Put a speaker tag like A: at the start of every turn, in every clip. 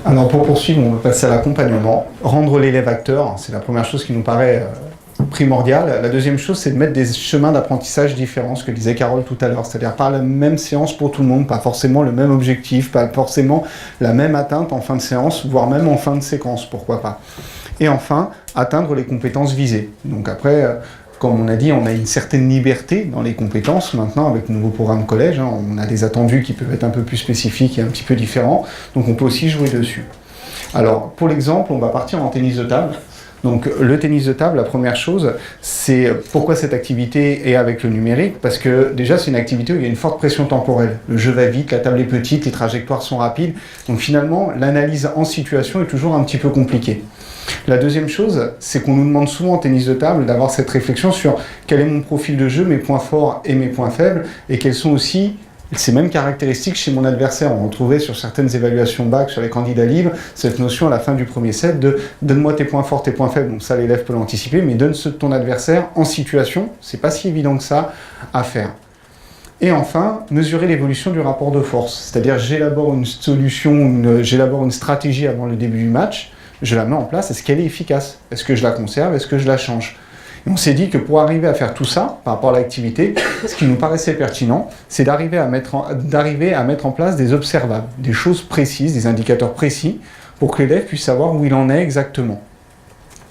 A: Alors pour poursuivre, on va passer à l'accompagnement. Rendre l'élève acteur, c'est la première chose qui nous paraît primordiale. La deuxième chose, c'est de mettre des chemins d'apprentissage différents, ce que disait Carole tout à l'heure, c'est-à-dire pas la même séance pour tout le monde, pas forcément le même objectif, pas forcément la même atteinte en fin de séance, voire même en fin de séquence, pourquoi pas. Et enfin, atteindre les compétences visées. Donc après, comme on a dit, on a une certaine liberté dans les compétences maintenant avec le nouveau programme collège. On a des attendus qui peuvent être un peu plus spécifiques et un petit peu différents. Donc on peut aussi jouer dessus. Alors pour l'exemple, on va partir en tennis de table. Donc le tennis de table, la première chose, c'est pourquoi cette activité est avec le numérique, parce que déjà c'est une activité où il y a une forte pression temporelle. Le jeu va vite, la table est petite, les trajectoires sont rapides. Donc finalement, l'analyse en situation est toujours un petit peu compliquée. La deuxième chose, c'est qu'on nous demande souvent en tennis de table d'avoir cette réflexion sur quel est mon profil de jeu, mes points forts et mes points faibles, et quelles sont aussi ces mêmes caractéristiques chez mon adversaire. On retrouvait sur certaines évaluations bac, sur les candidats libres, cette notion à la fin du premier set de « donne-moi tes points forts, tes points faibles ». Donc ça, l'élève peut l'anticiper, mais donne ceux de ton adversaire en situation. C'est pas si évident que ça à faire. Et enfin, mesurer l'évolution du rapport de force. C'est-à-dire, j'élabore une solution, j'élabore une stratégie avant le début du match, je la mets en place, est-ce qu'elle est efficace? Est-ce que je la conserve? Est-ce que je la change? Et on s'est dit que pour arriver à faire tout ça, par rapport à l'activité, ce qui nous paraissait pertinent, c'est d'arriver à mettre en place des observables, des choses précises, des indicateurs précis, pour que l'élève puisse savoir où il en est exactement.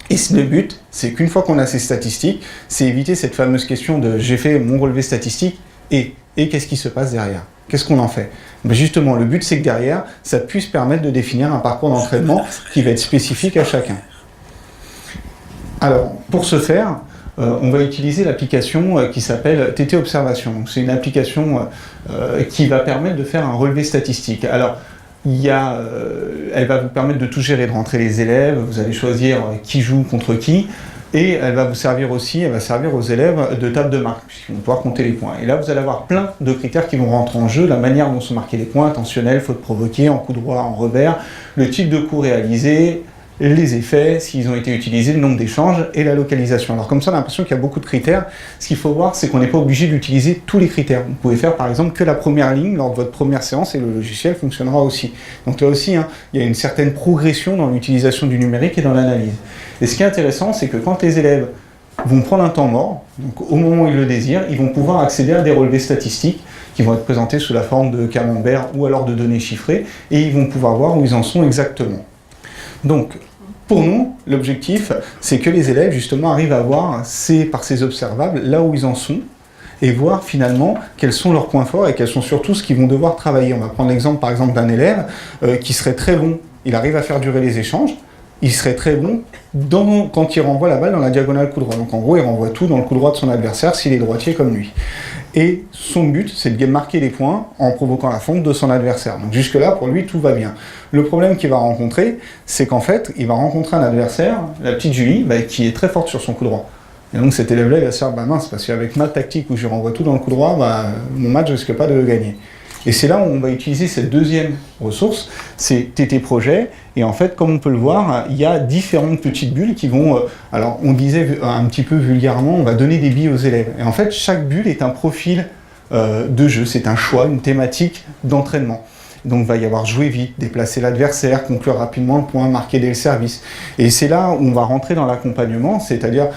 A: Et le but, c'est qu'une fois qu'on a ces statistiques, c'est éviter cette fameuse question de « j'ai fait mon relevé statistique et qu'est-ce qui se passe derrière ?» Qu'est-ce qu'on en fait? Ben justement, le but, c'est que derrière, ça puisse permettre de définir un parcours d'entraînement qui va être spécifique à chacun. Alors, pour ce faire, on va utiliser l'application qui s'appelle TT Observation. C'est une application qui va permettre de faire un relevé statistique. Alors, elle va vous permettre de tout gérer, de rentrer les élèves, vous allez choisir qui joue contre qui, et elle va vous servir aussi, elle va servir aux élèves de table de marque, puisqu'ils vont pouvoir compter les points. Et là, vous allez avoir plein de critères qui vont rentrer en jeu, la manière dont sont marqués les points, intentionnel, faute provoquée, en coup droit, en revers, le type de coup réalisé, les effets, s'ils ont été utilisés, le nombre d'échanges et la localisation. Alors comme ça, on a l'impression qu'il y a beaucoup de critères. Ce qu'il faut voir, c'est qu'on n'est pas obligé d'utiliser tous les critères. Vous pouvez faire par exemple que la première ligne lors de votre première séance et le logiciel fonctionnera aussi. Donc là aussi, il y a une certaine progression dans l'utilisation du numérique et dans l'analyse. Et ce qui est intéressant, c'est que quand les élèves vont prendre un temps mort, donc au moment où ils le désirent, ils vont pouvoir accéder à des relevés statistiques qui vont être présentés sous la forme de camembert ou alors de données chiffrées, et ils vont pouvoir voir où ils en sont exactement. Donc, pour nous, l'objectif, c'est que les élèves, justement, arrivent à voir, par ces observables, là où ils en sont, et voir finalement quels sont leurs points forts et quels sont surtout ce qu'ils vont devoir travailler. On va prendre l'exemple, par exemple, d'un élève qui serait très bon. Il arrive à faire durer les échanges, il serait très bon quand il renvoie la balle dans la diagonale coup droit. Donc en gros, il renvoie tout dans le coup droit de son adversaire s'il est droitier comme lui. Et son but, c'est de marquer les points en provoquant la fonte de son adversaire. Donc jusque-là, pour lui, tout va bien. Le problème qu'il va rencontrer, c'est qu'en fait, il va rencontrer un adversaire, la petite Julie, qui est très forte sur son coup droit. Et donc cet élève-là, il va se dire, mince, parce qu'avec ma tactique où je renvoie tout dans le coup droit, mon match ne risque pas de le gagner. Et c'est là où on va utiliser cette deuxième ressource, c'est TT Projet. Et en fait, comme on peut le voir, il y a différentes petites bulles qui vont... alors, on disait un petit peu vulgairement, on va donner des billes aux élèves. Et en fait, chaque bulle est un profil de jeu, c'est un choix, une thématique d'entraînement. Donc, il va y avoir jouer vite, déplacer l'adversaire, conclure rapidement le point, marquer dès le service. Et c'est là où on va rentrer dans l'accompagnement, c'est-à-dire,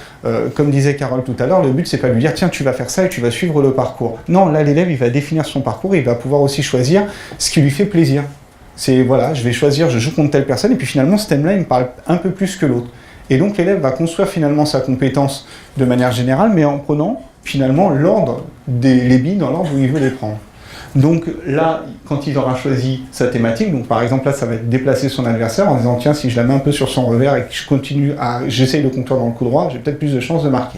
A: comme disait Carole tout à l'heure, le but, c'est pas de lui dire « tiens, tu vas faire ça et tu vas suivre le parcours ». Non, là, l'élève, il va définir son parcours et il va pouvoir aussi choisir ce qui lui fait plaisir. C'est, voilà, je vais choisir, je joue contre telle personne, et puis finalement, ce thème-là, il me parle un peu plus que l'autre. Et donc, l'élève va construire finalement sa compétence de manière générale, mais en prenant finalement les billes dans l'ordre où il veut les prendre. Donc là, quand il aura choisi sa thématique, donc par exemple là, ça va être déplacer son adversaire en disant tiens, si je la mets un peu sur son revers et que j'essaye de conclure dans le coup droit, j'ai peut-être plus de chances de marquer.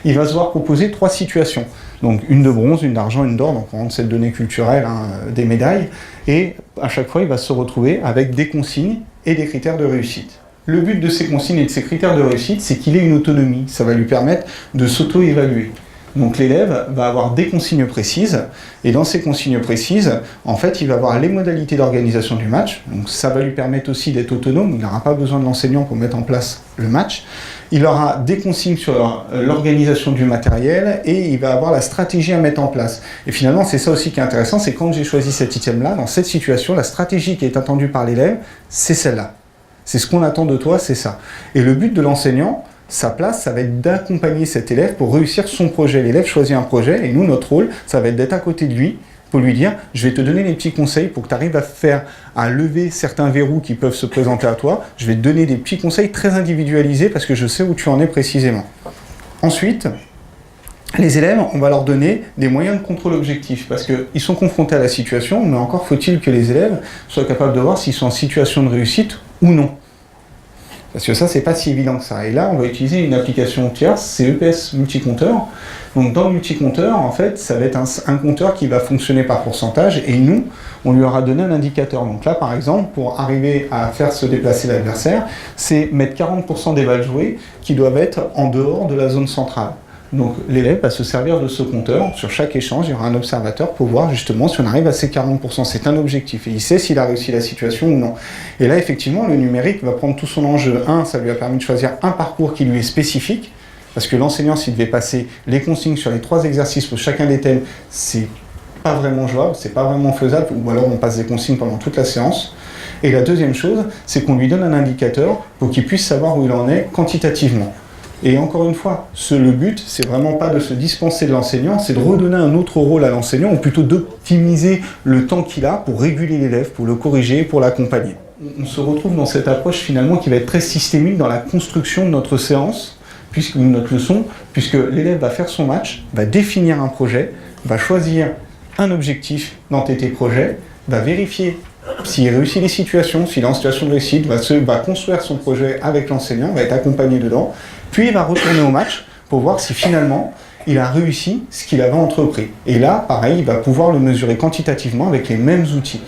A: Il va se voir proposer 3 situations, donc une de bronze, une d'argent, une d'or, donc on rentre cette donnée culturelle, des médailles, et à chaque fois, il va se retrouver avec des consignes et des critères de réussite. Le but de ces consignes et de ces critères de réussite, c'est qu'il ait une autonomie, ça va lui permettre de s'auto-évaluer. Donc l'élève va avoir des consignes précises, et dans ces consignes précises, en fait, il va avoir les modalités d'organisation du match, donc ça va lui permettre aussi d'être autonome, il n'aura pas besoin de l'enseignant pour mettre en place le match, il aura des consignes sur l'organisation du matériel et il va avoir la stratégie à mettre en place. Et finalement, c'est ça aussi qui est intéressant, c'est quand j'ai choisi cet item-là, dans cette situation, la stratégie qui est attendue par l'élève, c'est celle-là. C'est ce qu'on attend de toi, c'est ça. Et le but de l'enseignant, sa place, ça va être d'accompagner cet élève pour réussir son projet. L'élève choisit un projet et nous, notre rôle, ça va être d'être à côté de lui pour lui dire, je vais te donner des petits conseils pour que tu arrives à lever certains verrous qui peuvent se présenter à toi. Je vais te donner des petits conseils très individualisés parce que je sais où tu en es précisément. Ensuite, les élèves, on va leur donner des moyens de contrôle objectif parce qu'ils sont confrontés à la situation, mais encore faut-il que les élèves soient capables de voir s'ils sont en situation de réussite ou non. Parce que ça, c'est pas si évident que ça. Et là, on va utiliser une application tierce, c'est EPS multicompteur. Donc dans le multicompteur, en fait, ça va être un compteur qui va fonctionner par pourcentage et nous, on lui aura donné un indicateur. Donc là, par exemple, pour arriver à faire se déplacer l'adversaire, c'est mettre 40% des balles jouées qui doivent être en dehors de la zone centrale. Donc l'élève va se servir de ce compteur. Sur chaque échange, il y aura un observateur pour voir justement si on arrive à ces 40%. C'est un objectif et il sait s'il a réussi la situation ou non. Et là, effectivement, le numérique va prendre tout son enjeu. Ça lui a permis de choisir un parcours qui lui est spécifique, parce que l'enseignant, s'il devait passer les consignes sur les 3 exercices pour chacun des thèmes, c'est pas vraiment jouable, c'est pas vraiment faisable, ou alors on passe des consignes pendant toute la séance. Et la deuxième chose, c'est qu'on lui donne un indicateur pour qu'il puisse savoir où il en est quantitativement. Et encore une fois, le but, c'est vraiment pas de se dispenser de l'enseignant, c'est de redonner un autre rôle à l'enseignant, ou plutôt d'optimiser le temps qu'il a pour réguler l'élève, pour le corriger, pour l'accompagner. On se retrouve dans cette approche finalement qui va être très systémique dans la construction de notre séance, notre leçon, puisque l'élève va faire son match, va définir un projet, va choisir un objectif dans TT projet, va vérifier s'il réussit les situations, s'il est en situation de réussite, va construire son projet avec l'enseignant, va être accompagné dedans, puis il va retourner au match pour voir si finalement il a réussi ce qu'il avait entrepris. Et là, pareil, il va pouvoir le mesurer quantitativement avec les mêmes outils.